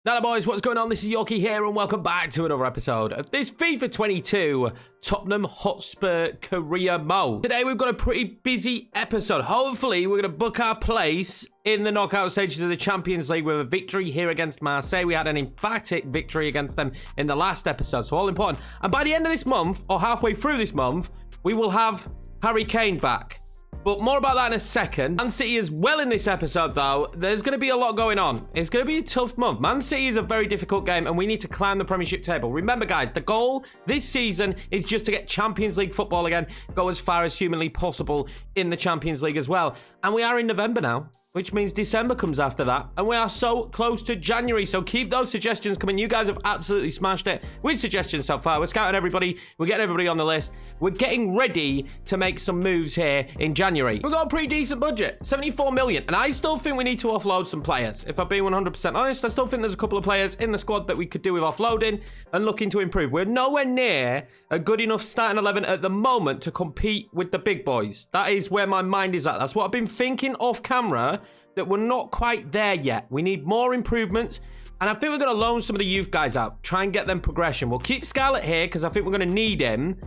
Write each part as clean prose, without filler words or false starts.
Now, boys, what's going on? This is Yorkie here, and welcome back to another episode of this FIFA 22 Tottenham Hotspur career mode. Today, we've got a pretty busy episode. Hopefully, we're going to book our place in the knockout stages of the Champions League with a victory here against Marseille. We had an emphatic victory against them in the last episode, so all important. And by the end of this month, or halfway through this month, we will have Harry Kane back. But more about that in a second. Man City is well in this episode, though. There's going to be a lot going on. It's going to be a tough month. Man City is a very difficult game, and we need to climb the Premiership table. Remember, guys, the goal this season is just to get Champions League football again, go as far as humanly possible in the Champions League as well. And we are in November now, which means December comes after that. And we are so close to January, so keep those suggestions coming. You guys have absolutely smashed it with suggestions so far. We're scouting everybody. We're getting everybody on the list. We're getting ready to make some moves here in January. We've got a pretty decent budget, 74 million. And I still think we need to offload some players. If I'm being 100% honest, I still think there's a couple of players in the squad that we could do with offloading and looking to improve. We're nowhere near a good enough starting 11 at the moment to compete with the big boys. That is where my mind is at. That's what I've been thinking off camera, that we're not quite there yet. We need more improvements. And I think we're going to loan some of the youth guys out. Try and get them progression. We'll keep Scarlett here because I think we're going to need him.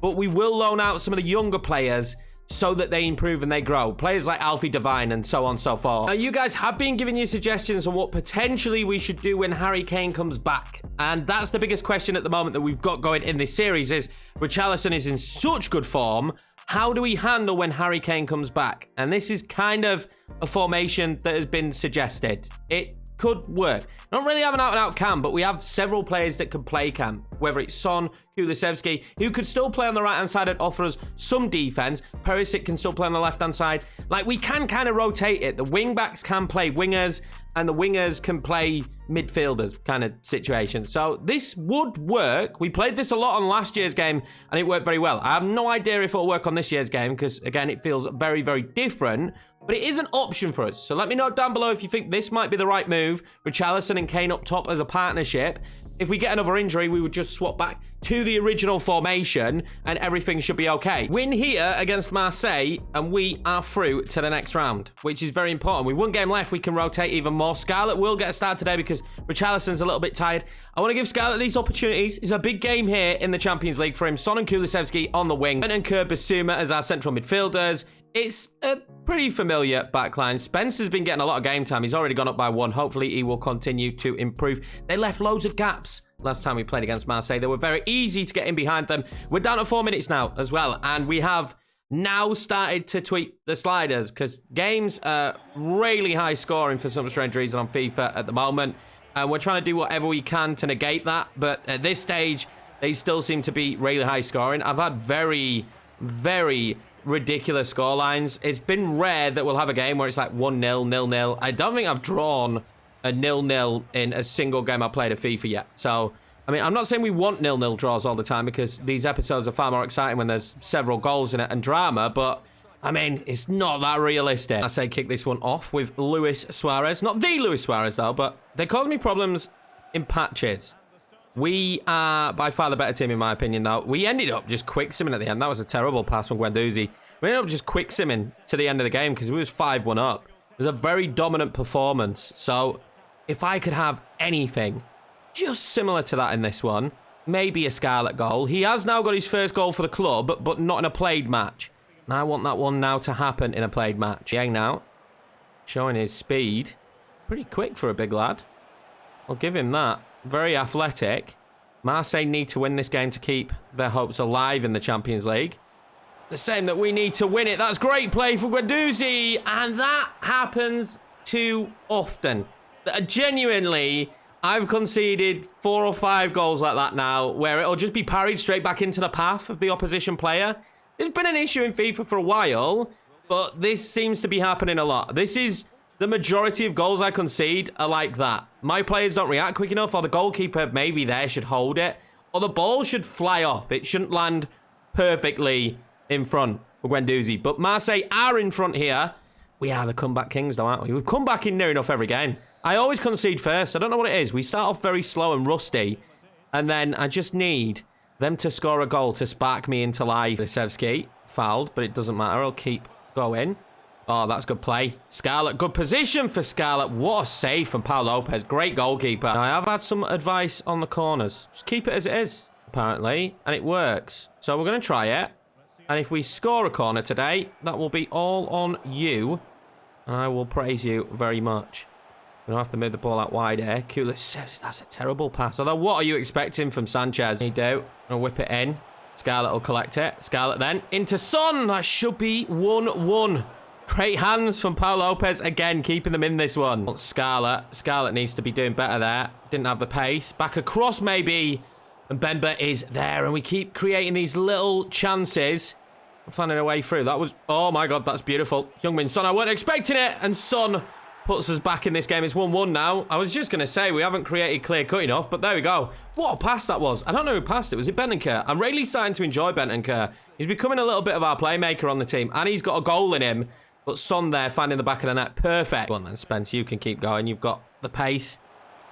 But we will loan out some of the younger players so that they improve and they grow. Players like Alfie Devine and so on and so forth. Now, you guys have been giving you suggestions on what potentially we should do when Harry Kane comes back. And that's the biggest question at the moment that we've got going in this series is, Richarlison is in such good form. How do we handle when Harry Kane comes back? And this is kind of a formation that has been suggested. It could work. Don't really have an out-and-out cam, but we have several players that can play cam. Whether it's Son, Kulusevski, who could still play on the right-hand side and offer us some defense. Perisic can still play on the left-hand side. Like, we can kind of rotate it. The wing-backs can play wingers, and the wingers can play midfielders kind of situation. So this would work. We played this a lot on last year's game, and it worked very well. I have no idea if it'll work on this year's game, because, again, it feels very, very different. But it is an option for us. So let me know down below if you think this might be the right move. Richarlison and Kane up top as a partnership. If we get another injury, we would just swap back to the original formation and everything should be okay. Win here against Marseille and we are through to the next round, which is very important. With one game left, we can rotate even more. Scarlett will get a start today because Richarlison's a little bit tired. I want to give Scarlett these opportunities. It's a big game here in the Champions League for him. Son and Kulusevski on the wing and Kerr Basuma as our central midfielders. It's a pretty familiar backline. Spencer's been getting a lot of game time. He's already gone up by one. Hopefully, he will continue to improve. They left loads of gaps last time we played against Marseille. They were very easy to get in behind them. We're down to 4 minutes now as well. And we have now started to tweak the sliders because games are really high scoring for some strange reason on FIFA at the moment. And we're trying to do whatever we can to negate that. But at this stage, they still seem to be really high scoring. I've had very, very ridiculous score lines. It's been rare that we'll have a game where it's like 1-0, 0-0. I don't think I've drawn a 0-0 in a single game I played of FIFA yet. So, I mean, I'm not saying we want 0-0 draws all the time because these episodes are far more exciting when there's several goals in it and drama, but I mean, it's not that realistic. I say kick this one off with Luis Suarez. Not the Luis Suarez, though, but they cause me problems in patches. We are by far the better team, in my opinion, though. We ended up just quick simming at the end. That was a terrible pass from Guendouzi. We ended up just quick simming to the end of the game because we was 5-1 up. It was a very dominant performance. So if I could have anything just similar to that in this one, maybe a Scarlett goal. He has now got his first goal for the club, but not in a played match. And I want that one now to happen in a played match. Yang now, showing his speed. Pretty quick for a big lad. I'll give him that. Very athletic. Marseille need to win this game to keep their hopes alive in the Champions League. The same that we need to win it. That's great play for Guendouzi. And that happens too often. Genuinely, I've conceded 4 or 5 goals like that now where it'll just be parried straight back into the path of the opposition player. It's been an issue in FIFA for a while, but this seems to be happening a lot. This is the majority of goals I concede are like that. My players don't react quick enough, or the goalkeeper maybe there should hold it, or the ball should fly off. It shouldn't land perfectly in front of Guendouzi. But Marseille are in front here. We are the comeback kings, though, aren't we? We've come back in near enough every game. I always concede first. I don't know what it is. We start off very slow and rusty, and then I just need them to score a goal to spark me into life. Kulusevski fouled, but it doesn't matter. I'll keep going. Oh, that's good play. Scarlett, good position for Scarlett. What a save from Pau Lopez. Great goalkeeper. Now, I have had some advice on the corners. Just keep it as it is, apparently, and it works. So we're going to try it. And if we score a corner today, that will be all on you. And I will praise you very much. We don't have to move the ball out wide here. Kulisevsky, that's a terrible pass. Although, what are you expecting from Sanchez? You do. I'll whip it in. Scarlett will collect it. Scarlett then into Son. That should be 1-1. Great hands from Pau Lopez. Again, keeping them in this one. Scarlett. Scarlett needs to be doing better there. Didn't have the pace. Back across, maybe. And Bemba is there. And we keep creating these little chances. Finding a way through. That was... Oh, my God. That's beautiful. Heung-min Son. I weren't expecting it. And Son puts us back in this game. It's 1-1 now. I was just going to say we haven't created clear-cut enough. But there we go. What a pass that was. I don't know who passed it. Was it Bentancur? I'm really starting to enjoy Bentancur. He's becoming a little bit of our playmaker on the team. And he's got a goal in him. But Son there, finding the back of the net. Perfect. Go on then, Spence. You can keep going. You've got the pace.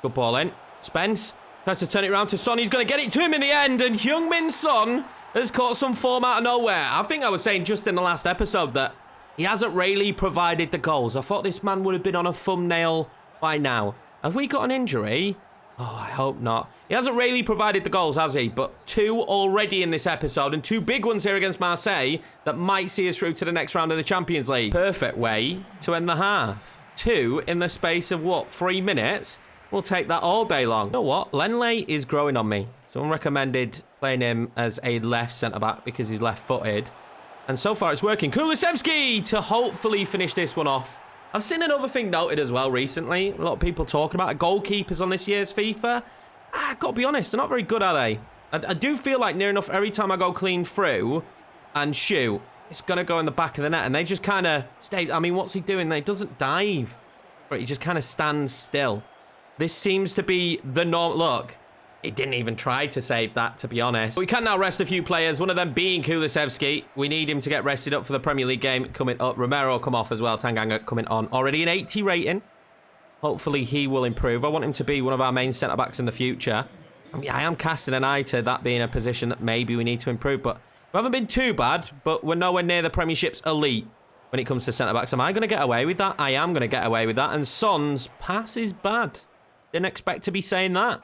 Good ball in. Spence tries to turn it around to Son. He's going to get it to him in the end. And Heung-min Son has caught some form out of nowhere. I think I was saying just in the last episode that he hasn't really provided the goals. I thought this man would have been on a thumbnail by now. Have we got an injury? Oh, I hope not. He hasn't really provided the goals, has he? But 2 already in this episode, and 2 big ones here against Marseille that might see us through to the next round of the Champions League. Perfect way to end the half. 2 in the space of, what, 3 minutes? We'll take that all day long. You know what? Lenley is growing on me. Someone recommended playing him as a left centre-back because he's left-footed. And so far it's working. Kulisevsky to hopefully finish this one off. I've seen another thing noted as well recently. A lot of people talking about it. Goalkeepers on this year's FIFA. Got to be honest, they're not very good, are they? I do feel like near enough every time I go clean through and shoot, it's going to go in the back of the net. And they just kind of stay. I mean, what's he doing? He doesn't dive. But he just kind of stands still. This seems to be the norm. Look, he didn't even try to save that, to be honest. But we can now rest a few players, one of them being Kulisevsky. We need him to get rested up for the Premier League game coming up. Romero come off as well. Tanganga coming on. Already an 80 rating. Hopefully he will improve. I want him to be one of our main centre-backs in the future. I mean, I am casting an eye to that being a position that maybe we need to improve. But we haven't been too bad, but we're nowhere near the Premiership's elite when it comes to centre-backs. Am I going to get away with that? I am going to get away with that. And Son's pass is bad. Didn't expect to be saying that.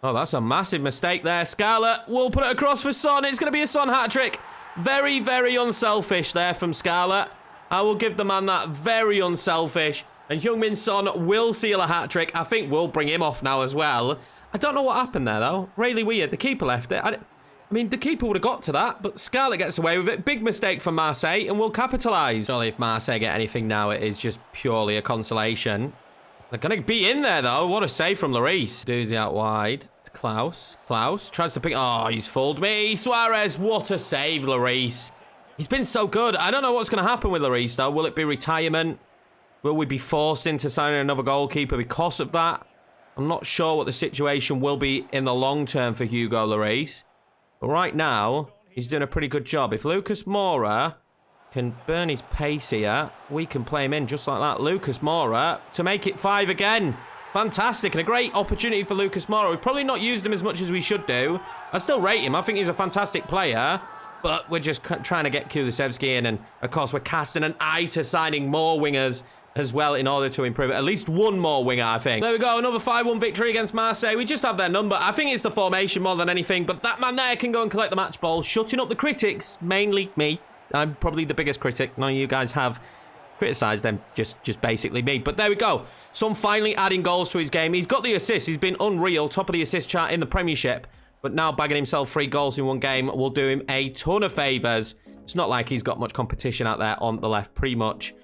Oh, that's a massive mistake there. Scarlett will put it across for Son. It's going to be a Son hat-trick. Very, very unselfish there from Scarlett. I will give the man that. Very unselfish. And Heung-min Son will seal a hat-trick. I think we'll bring him off now as well. I don't know what happened there, though. Really weird. The keeper left it. I mean, the keeper would have got to that, but Scarlett gets away with it. Big mistake from Marseille, and we'll capitalise. Surely if Marseille get anything now, it is just purely a consolation. They're going to be in there, though. What a save from Lloris. Doozy out wide. Klaus. Klaus tries to pick... Oh, he's fooled me. Suarez, what a save, Lloris. He's been so good. I don't know what's going to happen with Lloris, though. Will it be retirement? Will we be forced into signing another goalkeeper because of that? I'm not sure what the situation will be in the long term for Hugo Lloris. But right now, he's doing a pretty good job. If Lucas Moura can burn his pace here, we can play him in just like that. Lucas Moura to make it 5 again. Fantastic, and a great opportunity for Lucas Moura. We've probably not used him as much as we should do. I still rate him. I think he's a fantastic player. But we're just trying to get Kulisevsky in. And, of course, we're casting an eye to signing more wingers as well in order to improve it. At least one more winger, I think. There we go. Another 5-1 victory against Marseille. We just have their number. I think it's the formation more than anything. But that man there can go and collect the match ball. Shutting up the critics. Mainly me. I'm probably the biggest critic. None of you guys have criticised them. Just basically me. But there we go. Son finally adding goals to his game. He's got the assists. He's been unreal. Top of the assist chart in the Premiership. But now bagging himself 3 goals in one game will do him a ton of favours. It's not like he's got much competition out there on the left. Pretty much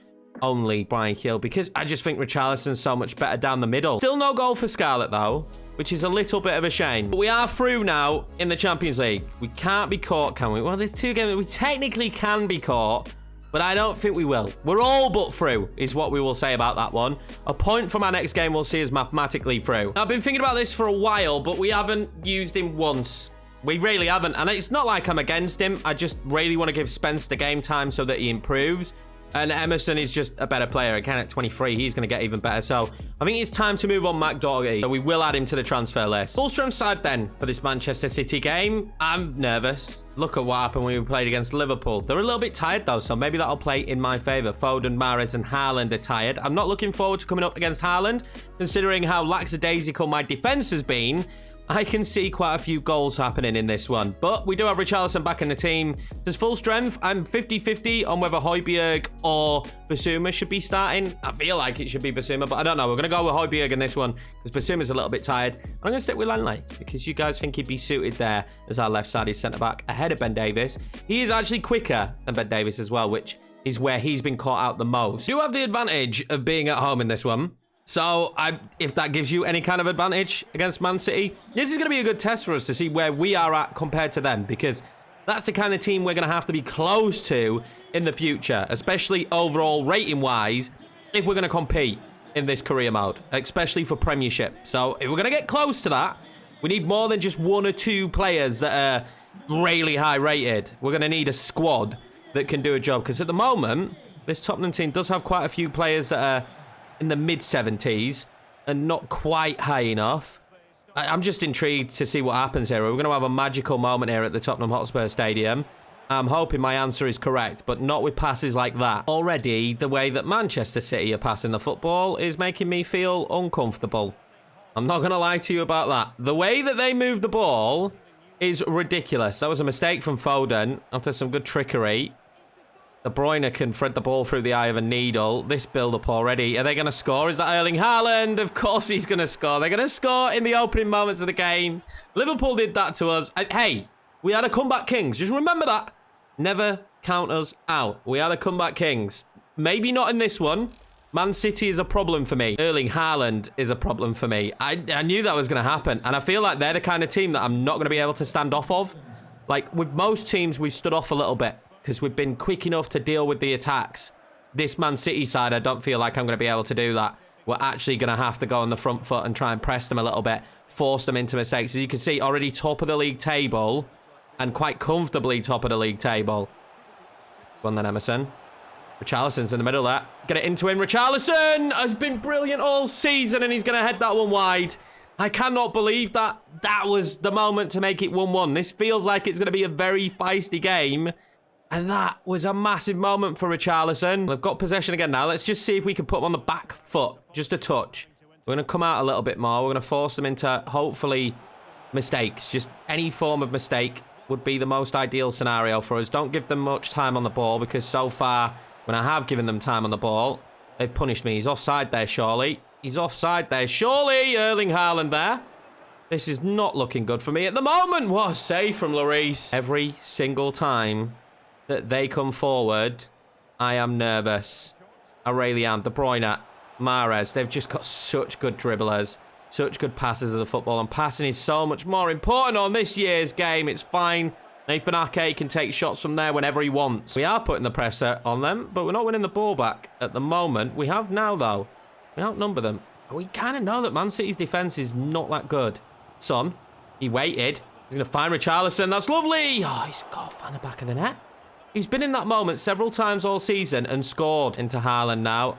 only Brian Hill, because I just think Richarlison's so much better down the middle. Still no goal for Scarlett, though, which is a little bit of a shame. But we are through now in the Champions League. We can't be caught, can we? Well, there's 2 games. We technically can be caught, but I don't think we will. We're all but through, is what we will say about that one. A point from our next game will see us mathematically through. Now, I've been thinking about this for a while, but we haven't used him once. We really haven't. And it's not like I'm against him. I just really want to give Spence the game time so that he improves. And Emerson is just a better player. Again, at 23, he's going to get even better. So I think it's time to move on McDoggy. So we will add him to the transfer list. Full strength side then for this Manchester City game. I'm nervous. Look at what happened when we played against Liverpool. They're a little bit tired, though, so maybe that'll play in my favour. Foden, Mahrez, and Haaland are tired. I'm not looking forward to coming up against Haaland, considering how lackadaisical my defence has been. I can see quite a few goals happening in this one. But we do have Richarlison back in the team. There's full strength. I'm 50-50 on whether Højbjerg or Basuma should be starting. I feel like it should be Basuma, but I don't know. We're going to go with Højbjerg in this one because Basuma's a little bit tired. I'm going to stick with Lanley because you guys think he'd be suited there as our left-sided centre-back ahead of Ben Davies. He is actually quicker than Ben Davies as well, which is where he's been caught out the most. You have the advantage of being at home in this one. So, if that gives you any kind of advantage against Man City, this is going to be a good test for us to see where we are at compared to them, because that's the kind of team we're going to have to be close to in the future, especially overall rating-wise, if we're going to compete in this career mode, especially for Premiership. So, if we're going to get close to that, we need more than just one or two players that are really high rated. We're going to need a squad that can do a job, because at the moment, this Tottenham team does have quite a few players that are in the mid-70s and not quite high enough. I'm just intrigued to see what happens here. We're going to have a magical moment here at the Tottenham Hotspur Stadium. I'm hoping my answer is correct, but not with passes like that. Already, the way that Manchester City are passing the football is making me feel uncomfortable. I'm not going to lie to you about that. The way that they move the ball is ridiculous. That was a mistake from Foden after some good trickery. De Bruyne can thread the ball through the eye of a needle. This build-up already. Are they going to score? Is that Erling Haaland? Of course he's going to score. They're going to score in the opening moments of the game. Liverpool did that to us. Hey, we are the comeback kings. Just remember that. Never count us out. We are the comeback kings. Maybe not in this one. Man City is a problem for me. Erling Haaland is a problem for me. I knew that was going to happen. And I feel like they're the kind of team that I'm not going to be able to stand off of. Like, with most teams, we've stood off a little bit, because we've been quick enough to deal with the attacks. This Man City side, I don't feel like I'm going to be able to do that. We're actually going to have to go on the front foot and try and press them a little bit, force them into mistakes. As you can see, already top of the league table, and quite comfortably top of the league table. Go on then, Emerson. Richarlison's in the middle there. Get it into him. Richarlison has been brilliant all season, and he's going to head that one wide. I cannot believe that that was the moment to make it 1-1. This feels like it's going to be a very feisty game. And that was a massive moment for Richarlison. We've got possession again now. Let's just see if we can put them on the back foot. Just a touch. We're going to come out a little bit more. We're going to force them into, hopefully, mistakes. Just any form of mistake would be the most ideal scenario for us. Don't give them much time on the ball, because so far, when I have given them time on the ball, they've punished me. He's offside there, surely. He's offside there, surely. Erling Haaland there. This is not looking good for me at the moment. What a save from Lloris. Every single time that they come forward, I am nervous. I really am. De Bruyne, Mahrez, they've just got such good dribblers, such good passes of the football, and passing is so much more important on this year's game. It's fine. Nathan Ake can take shots from there whenever he wants. We are putting the pressure on them, but we're not winning the ball back at the moment. We have now, though. We outnumber them. We kind of know that Man City's defence is not that good. Son, he waited. He's going to find Richarlison. That's lovely. Oh, he's got to find the back of the net. He's been in that moment several times all season and scored. Into Haaland now.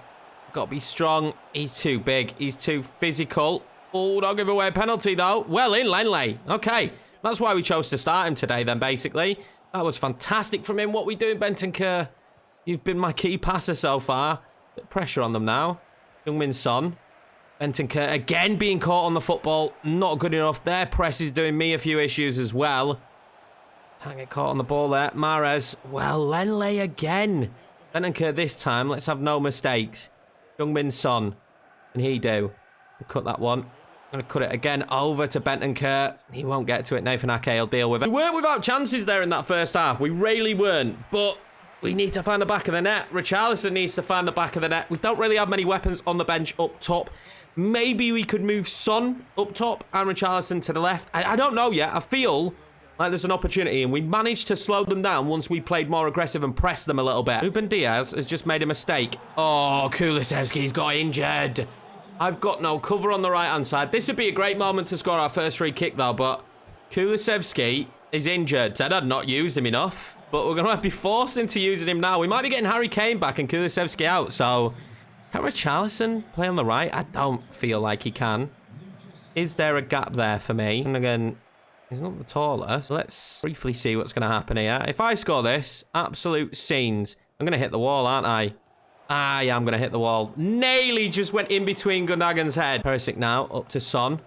Got to be strong. He's too big. He's too physical. Oh, don't give away a penalty, though. Well in, Lanley. Okay. That's why we chose to start him today, then, basically. That was fantastic from him. What we doing, Bentancur? You've been my key passer so far. Bit of pressure on them now. Youngmin Son. Bentancur again being caught on the football. Not good enough. Their press is doing me a few issues as well. Can't get caught on the ball there. Mahrez. Well, Lanley again. Bentancur this time. Let's have no mistakes. Youngmin Son. Can he do? We'll cut that one. I'm going to cut it again over to Bentancur. He won't get to it. Nathan Ake will deal with it. We weren't without chances there in that first half. We really weren't. But we need to find the back of the net. Richarlison needs to find the back of the net. We don't really have many weapons on the bench up top. Maybe we could move Son up top and Richarlison to the left. I don't know yet. I feel like there's an opportunity, and we managed to slow them down once we played more aggressive and pressed them a little bit. Ruben Diaz has just made a mistake. Oh, Kulusevski's got injured. I've got no cover on the right-hand side. This would be a great moment to score our first free kick, though, but Kulusevski is injured. Said I'd not used him enough, but we're going to be forced into using him now. We might be getting Harry Kane back and Kulusevski out, so can Richarlison play on the right? I don't feel like he can. Is there a gap there for me? And again, He's not the tallest. Let's briefly see what's going to happen here. If I score this, absolute scenes. I'm going to hit the wall, aren't I? I am going to hit the wall. Nearly just went in between Gundogan's head. Perisic now, up to Son.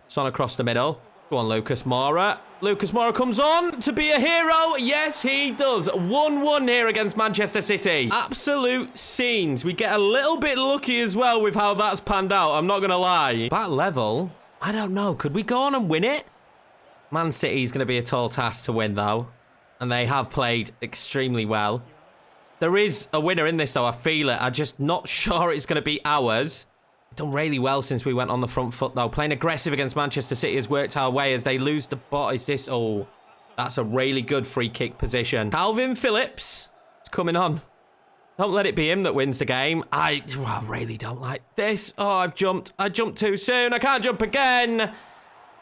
Son across the middle. Go on, Lucas Moura. Lucas Moura comes on to be a hero. Yes, he does. 1-1 here against Manchester City. Absolute scenes. We get a little bit lucky as well with how that's panned out. I'm not going to lie. That level, I don't know. Could we go on and win it? Man City is going to be a tall task to win, though. And they have played extremely well. There is a winner in this, though. I feel it. I'm just not sure it's going to be ours. Done really well since we went on the front foot, though. Playing aggressive against Manchester City has worked our way as they lose the ball. Is this... Oh, that's a really good free kick position. Calvin Phillips is coming on. Don't let it be him that wins the game. I really don't like this. Oh, I've jumped. I jumped too soon. I can't jump again.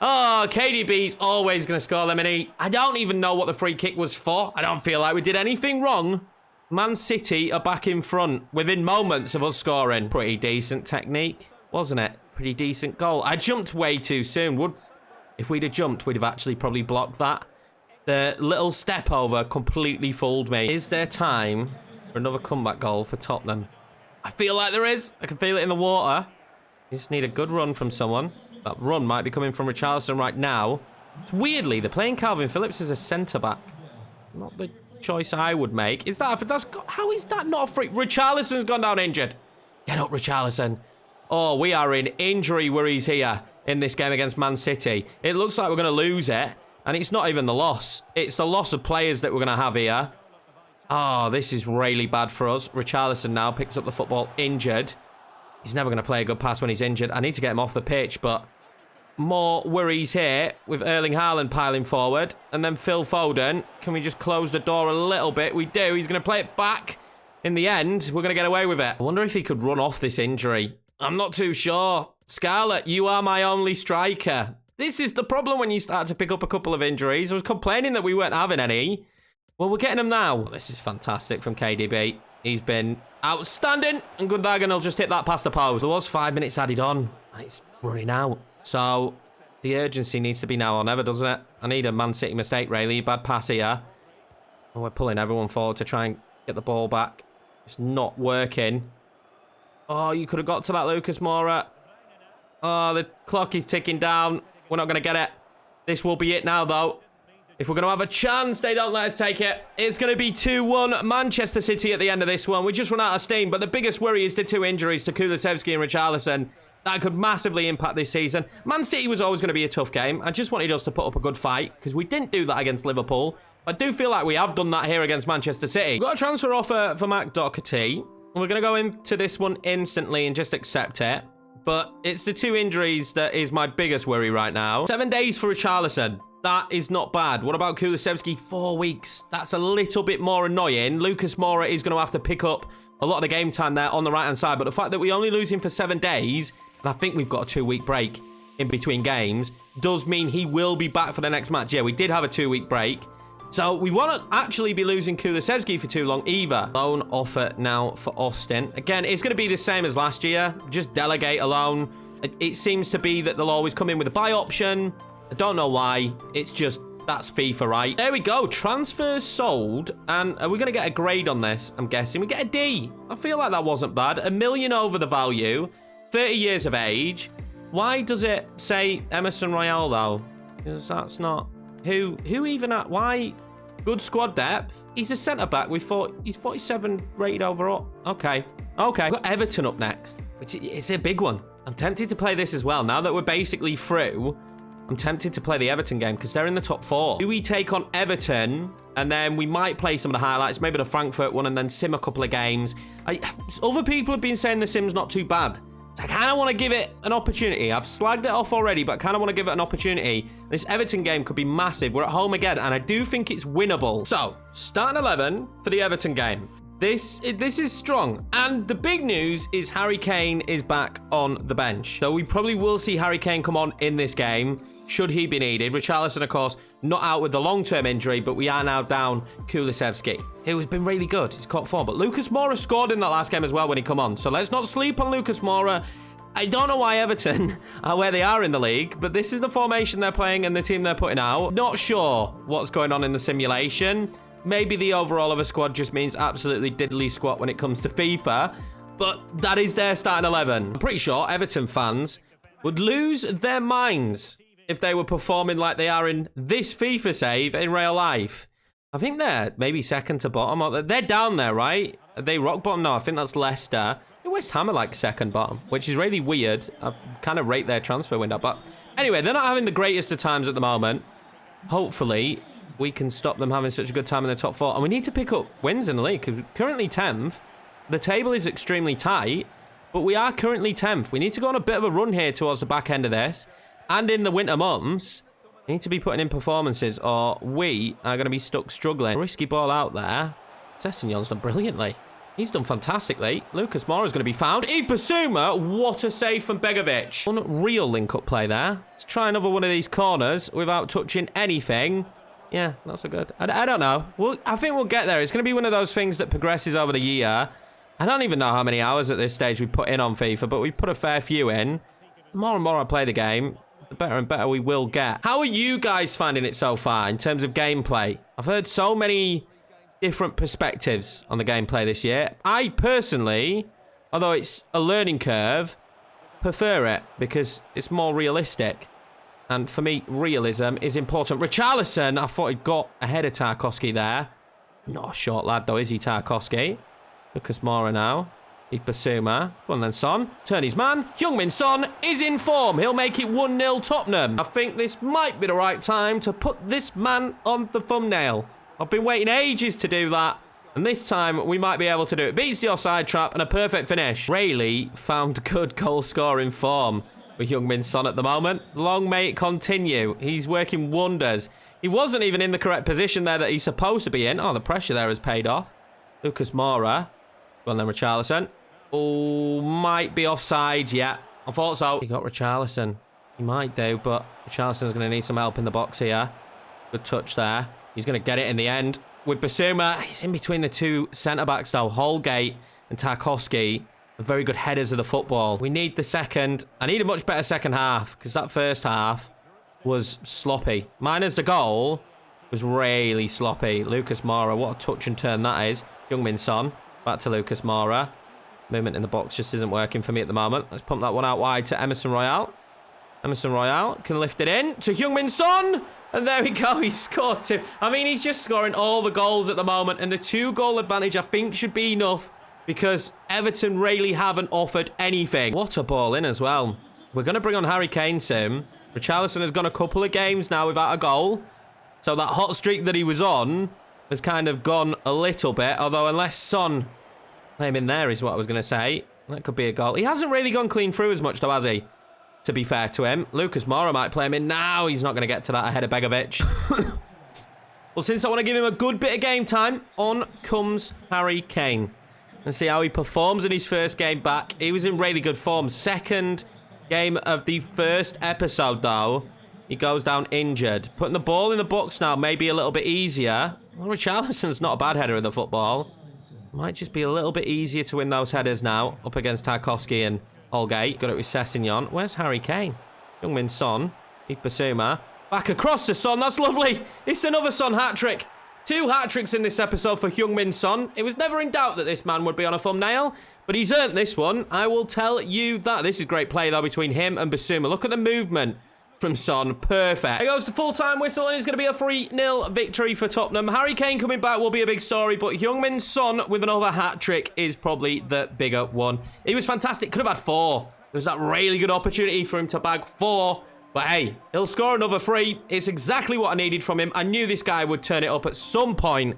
Oh, KDB's always going to score them, and I don't even know what the free kick was for. I don't feel like we did anything wrong. Man City are back in front within moments of us scoring. Pretty decent technique, wasn't it? Pretty decent goal. I jumped way too soon. If we'd have jumped, we'd have actually probably blocked that. The little step over completely fooled me. Is there time for another comeback goal for Tottenham? I feel like there is. I can feel it in the water. You just need a good run from someone. That run might be coming from Richarlison right now. Weirdly, they're playing Calvin Phillips as a centre-back. Not the choice I would make. Is that... How is that not a free... Richarlison's gone down injured. Get up, Richarlison. Oh, we are in injury worries here in this game against Man City. It looks like we're going to lose it. And it's not even the loss. It's the loss of players that we're going to have here. Oh, this is really bad for us. Richarlison now picks up the football injured. He's never going to play a good pass when he's injured. I need to get him off the pitch, but more worries here with Erling Haaland piling forward. And then Phil Foden. Can we just close the door a little bit? We do. He's going to play it back. In the end, we're going to get away with it. I wonder if he could run off this injury. I'm not too sure. Scarlett, you are my only striker. This is the problem when you start to pick up a couple of injuries. I was complaining that we weren't having any. Well, we're getting them now. This is fantastic from KDB. He's been outstanding, and Gundogan will just hit that past the post. There was 5 minutes added on, and it's running out. So the urgency needs to be now or never, doesn't it? I need a Man City mistake, really. Bad pass here. And we're pulling everyone forward to try and get the ball back. It's not working. Oh, you could have got to that, Lucas Moura. Oh, the clock is ticking down. We're not going to get it. This will be it now, though. If we're going to have a chance, they don't let us take it. It's going to be 2-1 Manchester City at the end of this one. We just run out of steam, but the biggest worry is the 2 injuries to Kulusevski and Richarlison. That could massively impact this season. Man City was always going to be a tough game. I just wanted us to put up a good fight, because we didn't do that against Liverpool. I do feel like we have done that here against Manchester City. We've got a transfer offer for Matt Doherty. We're going to go into this one instantly and just accept it. But it's the 2 injuries that is my biggest worry right now. 7 days for Richarlison. That is not bad. What about Kulusevski? 4 weeks. That's a little bit more annoying. Lucas Moura is going to have to pick up a lot of the game time there on the right-hand side. But the fact that we only lose him for 7 days, and I think we've got a 2-week break in between games, does mean he will be back for the next match. Yeah, we did have a 2-week break. So we won't actually be losing Kulusevski for too long either. Loan offer now for Austin. Again, it's going to be the same as last year. Just delegate a loan. It seems to be that they'll always come in with a buy option. I don't know why. It's just, that's FIFA, right? There we go. Transfers sold. And are we going to get a grade on this? I'm guessing we get a D. I feel like that wasn't bad. $1 million over the value. 30 years of age. Why does it say Emerson Royale, though? Because that's not... Who even at... Why? Good squad depth. He's a centre-back. He's 47 rated overall. Okay. Okay. We've got Everton up next, which is a big one. I'm tempted to play this as well. Now that we're basically through... I'm tempted to play the Everton game because they're in the top 4. Do we take on Everton and then we might play some of the highlights, maybe the Frankfurt one, and then sim a couple of games? Other people have been saying the sim's not too bad. So I kind of want to give it an opportunity. I've slagged it off already, but I kind of want to give it an opportunity. This Everton game could be massive. We're at home again, and I do think it's winnable. So, starting 11 for the Everton game. This is strong. And the big news is Harry Kane is back on the bench. So we probably will see Harry Kane come on in this game, should he be needed. Richarlison, of course, not out with the long-term injury, but we are now down Kulusevski, who has been really good. He's caught form. But Lucas Moura scored in that last game as well when he come on. So let's not sleep on Lucas Moura. I don't know why Everton are where they are in the league, but this is the formation they're playing and the team they're putting out. Not sure what's going on in the simulation. Maybe the overall of a squad just means absolutely diddly squat when it comes to FIFA, but that is their starting 11. I'm pretty sure Everton fans would lose their minds if they were performing like they are in this FIFA save in real life. I think they're maybe second to bottom. They're down there, right? Are they rock bottom? No, I think that's Leicester. West Ham are like second bottom, which is really weird. I kind of rate their transfer window. But anyway, they're not having the greatest of times at the moment. Hopefully, we can stop them having such a good time in the top 4. And we need to pick up wins in the league. Because currently 10th. The table is extremely tight, but we are currently 10th. We need to go on a bit of a run here towards the back end of this. And in the winter months, we need to be putting in performances or we are going to be stuck struggling. Risky ball out there. Sessegnon's done brilliantly. He's done fantastically. Lucas Moura's going to be found. Basuma, what a save from Begovic. Unreal link-up play there. Let's try another one of these corners without touching anything. Yeah, not so good. I don't know. I think we'll get there. It's going to be one of those things that progresses over the year. I don't even know how many hours at this stage we put in on FIFA, but we put a fair few in. The more and more I play the game, the better and better we will get. How are you guys finding it so far in terms of gameplay? I've heard so many different perspectives on the gameplay this year. I personally, although it's a learning curve, prefer it because it's more realistic. And for me, realism is important. Richarlison, I thought he got ahead of Tarkowski there. Not a short lad though, is he, Tarkowski? Lucas Moura now. He's Basuma. Go on then, Son. Turn his man. Heung-min Son is in form. He'll make it 1-0 Tottenham. I think this might be the right time to put this man on the thumbnail. I've been waiting ages to do that. And this time, we might be able to do it. Beats the offside trap and a perfect finish. Rayleigh found good goal-scoring form with Heung-min Son at the moment. Long may it continue. He's working wonders. He wasn't even in the correct position there that he's supposed to be in. Oh, the pressure there has paid off. Lucas Moura. Go on then, Richarlison. Oh, might be offside. Yeah, I thought so. He got Richarlison. He might do, but Richarlison's going to need some help in the box here. Good touch there. He's going to get it in the end. With Basuma, he's in between the two centre-backs, though. Holgate and Tarkowski are very good headers of the football. We need the second. I need a much better second half, because that first half was sloppy. Minus the goal was really sloppy. Lucas Moura, what a touch and turn that is. Heung-min Son, back to Lucas Moura. Movement in the box just isn't working for me at the moment. Let's pump that one out wide to Emerson Royale. Emerson Royale can lift it in to Heung-min Son. And there we go, he scored 2. I mean, he's just scoring all the goals at the moment. And the 2-goal advantage, I think, should be enough. Because Everton really haven't offered anything. What a ball in as well. We're going to bring on Harry Kane soon. Richarlison has gone a couple of games now without a goal. So that hot streak that he was on has kind of gone a little bit. Although, unless Son play him in there is what I was going to say. That could be a goal. He hasn't really gone clean through as much, though, has he? To be fair to him. Lucas Moura might play him in now. He's not going to get to that ahead of Begovic. Well, since I want to give him a good bit of game time, on comes Harry Kane. And see how he performs in his first game back. He was in really good form. Second game of the first episode, though. He goes down injured. Putting the ball in the box now may be a little bit easier. Well, Richarlison's not a bad header of the football. Might just be a little bit easier to win those headers now. Up against Tarkowski and Holgate. Got it with Sessegnon. Where's Harry Kane? Heung-min Son. Basuma. Back across to Son. That's lovely. It's another Son hat-trick. 2 hat-tricks in this episode for Heung-min Son. It was never in doubt that this man would be on a thumbnail. But he's earned this one. I will tell you that. This is great play, though, between him and Basuma. Look at the movement from Son. Perfect. It goes to full-time whistle, and it's going to be a 3-0 victory for Tottenham. Harry Kane coming back will be a big story, but Heung-min Son with another hat-trick is probably the bigger one. He was fantastic. Could have had 4. There was that really good opportunity for him to bag 4. But hey, he'll score another 3. It's exactly what I needed from him. I knew this guy would turn it up at some point.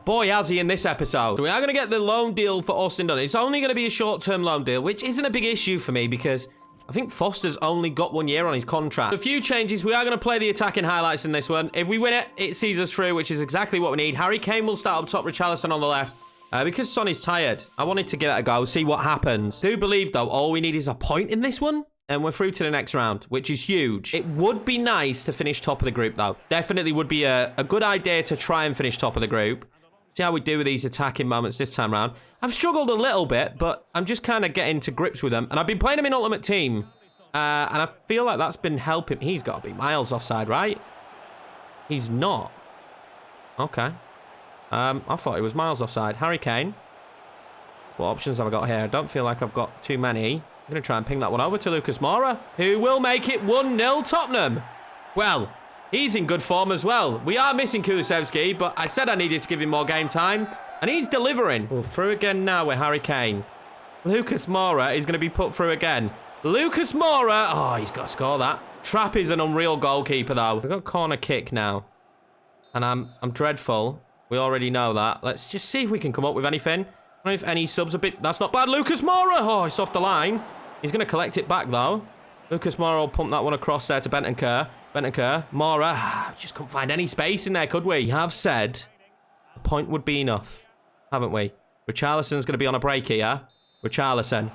Boy, has he in this episode. So we are going to get the loan deal for Austin done. It's only going to be a short-term loan deal, which isn't a big issue for me because I think Foster's only got 1 year on his contract. A few changes. We are going to play the attacking highlights in this one. If we win it, it sees us through, which is exactly what we need. Harry Kane will start up top, Richarlison on the left. Because Son is tired, I wanted to give it a go, see what happens. Do believe, though, all we need is a point in this one. And we're through to the next round, which is huge. It would be nice to finish top of the group, though. Definitely would be a good idea to try and finish top of the group. See how we do with these attacking moments this time around. I've struggled a little bit, but I'm just kind of getting to grips with them. And I've been playing him in Ultimate Team. And I feel like that's been helping. He's got to be miles offside, right? He's not. Okay. I thought he was miles offside. Harry Kane. What options have I got here? I don't feel like I've got too many. I'm going to try and ping that one over to Lucas Moura, who will make it 1-0 Tottenham. Well, he's in good form as well. We are missing Kulusevski, but I said I needed to give him more game time, and he's delivering. Well, through again now with Harry Kane. Lucas Moura is going to be put through again. Lucas Moura. Oh, he's got to score that. Trapp is an unreal goalkeeper, though. We've got corner kick now, and I'm dreadful. We already know that. Let's just see if we can come up with anything. I don't know if any subs a bit... That's not bad. Lucas Moura. Oh, it's off the line. He's going to collect it back, though. Lucas Moura will pump that one across there to Bentancur. Bentancur. Moura. Just couldn't find any space in there, could we? We have said a point would be enough, haven't we? Richarlison's going to be on a break here. Richarlison.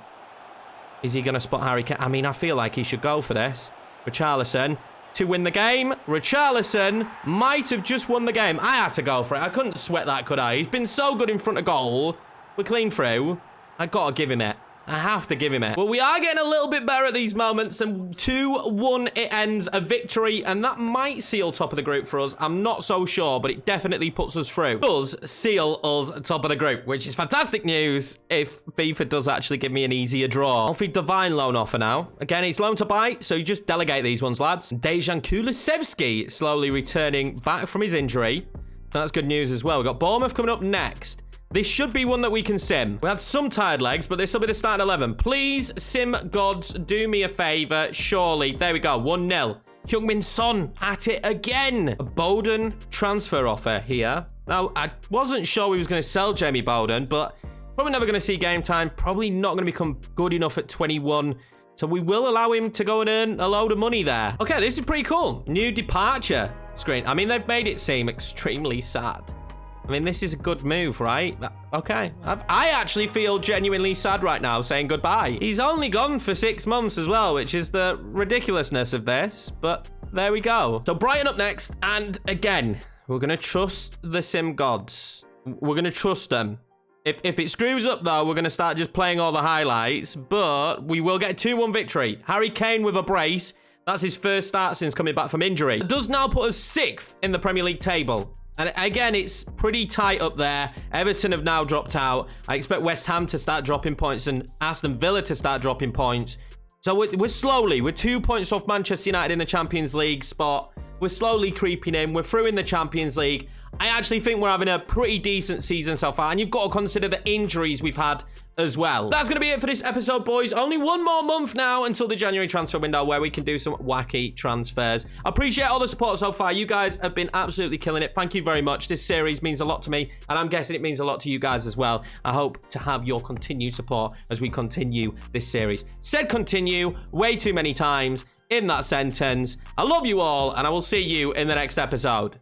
Is he going to spot Harry Kane? I mean, I feel like he should go for this. Richarlison to win the game. Richarlison might have just won the game. I had to go for it. I couldn't sweat that, could I? He's been so good in front of goal. We're clean through. I got to give him it. I have to give him it. Well, we are getting a little bit better at these moments, and 2-1 it ends, a victory, and that might seal top of the group for us. I'm not so sure, but it definitely puts us through. It does seal us top of the group, which is fantastic news if FIFA does actually give me an easier draw. I'll feed Divine loan offer now. Again, it's loan to buy, so you just delegate these ones, lads. Dejan Kulusevski slowly returning back from his injury. That's good news as well. We've got Bournemouth coming up next. This should be one that we can sim. We had some tired legs, but this will be the starting 11. Please, sim gods, do me a favour. Surely. There we go. 1-0. Heung-min Son at it again. A Bowden transfer offer here. Now, I wasn't sure we was going to sell Jamie Bowden, but probably never going to see game time. Probably not going to become good enough at 21. So we will allow him to go and earn a load of money there. Okay, this is pretty cool. New departure screen. I mean, they've made it seem extremely sad. I mean, this is a good move, right? Okay. I actually feel genuinely sad right now saying goodbye. He's only gone for 6 months as well, which is the ridiculousness of this. But there we go. So Brighton up next. And again, we're going to trust the sim gods. We're going to trust them. If it screws up, though, we're going to start just playing all the highlights. But we will get a 2-1 victory. Harry Kane with a brace. That's his first start since coming back from injury. It does now put us 6th in the Premier League table. And again, it's pretty tight up there. Everton have now dropped out. I expect West Ham to start dropping points and Aston Villa to start dropping points. So we're 2 points off Manchester United in the Champions League spot. We're slowly creeping in. We're through in the Champions League. I actually think we're having a pretty decent season so far. And you've got to consider the injuries we've had as well. That's going to be it for this episode, boys. Only 1 more month now until the January transfer window where we can do some wacky transfers. I appreciate all the support so far. You guys have been absolutely killing it. Thank you very much. This series means a lot to me, and I'm guessing it means a lot to you guys as well. I hope to have your continued support as we continue this series. Said continue way too many times in that sentence. I love you all, and I will see you in the next episode.